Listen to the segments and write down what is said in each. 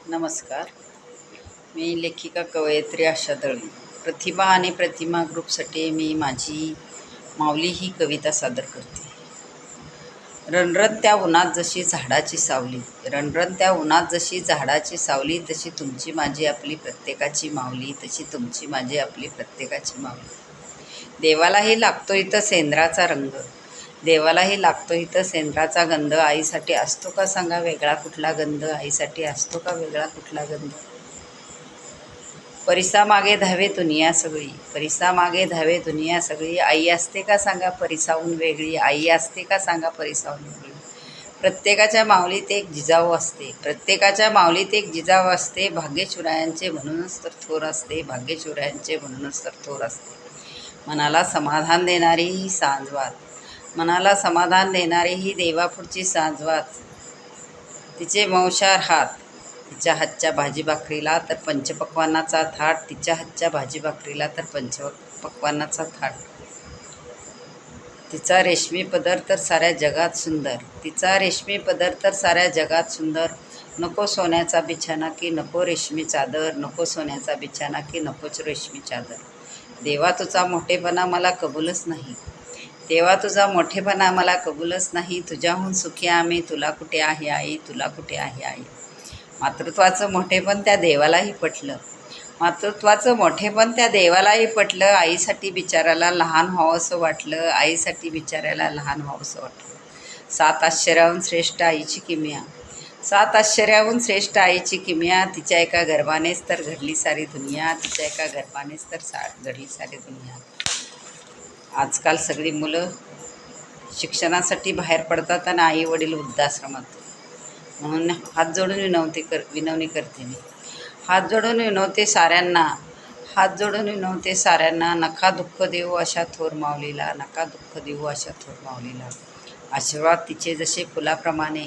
नमस्कार. मी लेखिका कवयित्री आशा दळवी. प्रतिभा आणि प्रतिमा ग्रुपसाठी मी माझी माऊली ही कविता सादर करते. रणरणत्या उन्हात जशी झाडाची सावली, रणरणत्या उन्हात जशी झाडाची सावली, तशी तुमची माझी आपली प्रत्येकाची माऊली, तशी तुमची माझी आपली प्रत्येकाची माऊली. देवालाही लागतो इथं सेंद्राचा रंग, देवालाही लागतो इथं सेंद्राचा गंध. आईसाठी असतो का सांगा वेगळा कुठला गंध, आईसाठी असतो का वेगळा कुठला गंध. परिसामागे धावे दुनिया सगळी, परिसामागे धावे दुनिया सगळी. आई असते का सांगा परिसाहून वेगळी, आई असते का सांगा परिसाहून वेगळी. प्रत्येकाच्या माऊलीत एक जिजाऊ असते, प्रत्येकाच्या माऊलीत एक जिजाऊ असते. भाग्यशिवरायांचे म्हणूनच तर थोर असते, भाग्यशिवरायांचे म्हणूनच तर थोर असते. मनाला समाधान देणारी ही सांजवात, मनाला समाधान देणारी ही देवापुढची सांजवात. तिचे मौशार हात, तिच्या हातच्या भाजी भाकरीला तर पंचपक्वान्नाचा थाट, तिच्या हातच्या भाजी भाकरीला तर पंचपक्वान्नाचा थाट. तिचा रेशमी पदर तर साऱ्या जगात सुंदर, तिचा रेशमी पदर तर साऱ्या जगात सुंदर. नको सोन्याचा बिछाना की नको रेशमी चादर, नको सोन्याचा बिछाना की नकोच रेशमी चादर. देवा तुझा मोठेपणा मला कबूलच नाही, देवा तुझा मोठेपणा मला कबूलच नाही. तुझ्याहून सुखी आम्ही, तुला कुठे आहे आई, तुला कुठे आहे आई. मातृत्वाचं मोठेपण त्या देवालाही पटलं, मातृत्वाचं मोठेपण त्या देवालाही पटलं. आईसाठी बिचाऱ्याला लहान व्हावंसं वाटलं, आईसाठी बिचाऱ्याला लहान व्हावंसं वाटलं. सात आश्चर्याहून श्रेष्ठ आईची किमया, सात आश्चर्याहून श्रेष्ठ आईची किमया. तिच्या एका गर्भानेच तर घडली सारी दुनिया, तिच्या एका गर्भानेच तर घडली सारी दुनिया. आजकाल सगळी मुलं शिक्षणासाठी बाहेर पडतात आणि आई वडील वृद्धाश्रमात. म्हणून हात जोडून विनवणी करते मी, हात जोडून विनवते साऱ्यांना, हात जोडून विनवते साऱ्यांना. नका दुःख देऊ अशा थोर माऊलीला, नका दुःख देऊ अशा थोर माऊलीला. आशीर्वाद तिचे जसे फुलाप्रमाणे,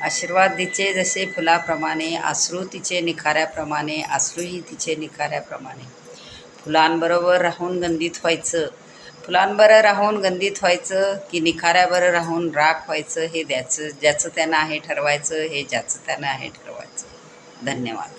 आशीर्वाद तिचे जसे फुलाप्रमाणे. अश्रू तिचे निखाऱ्याप्रमाणे, अश्रूही तिचे निखाऱ्याप्रमाणे. फुलांबरोबर राहून गंधित व्हायचं, फुलांबरं राहून गंधित व्हायचं की निखाऱ्याबरं राहून राख व्हायचं. हे ज्याचं त्यानं आहे ठरवायचं, हे ज्याचं त्यानं आहे ठरवायचं. धन्यवाद.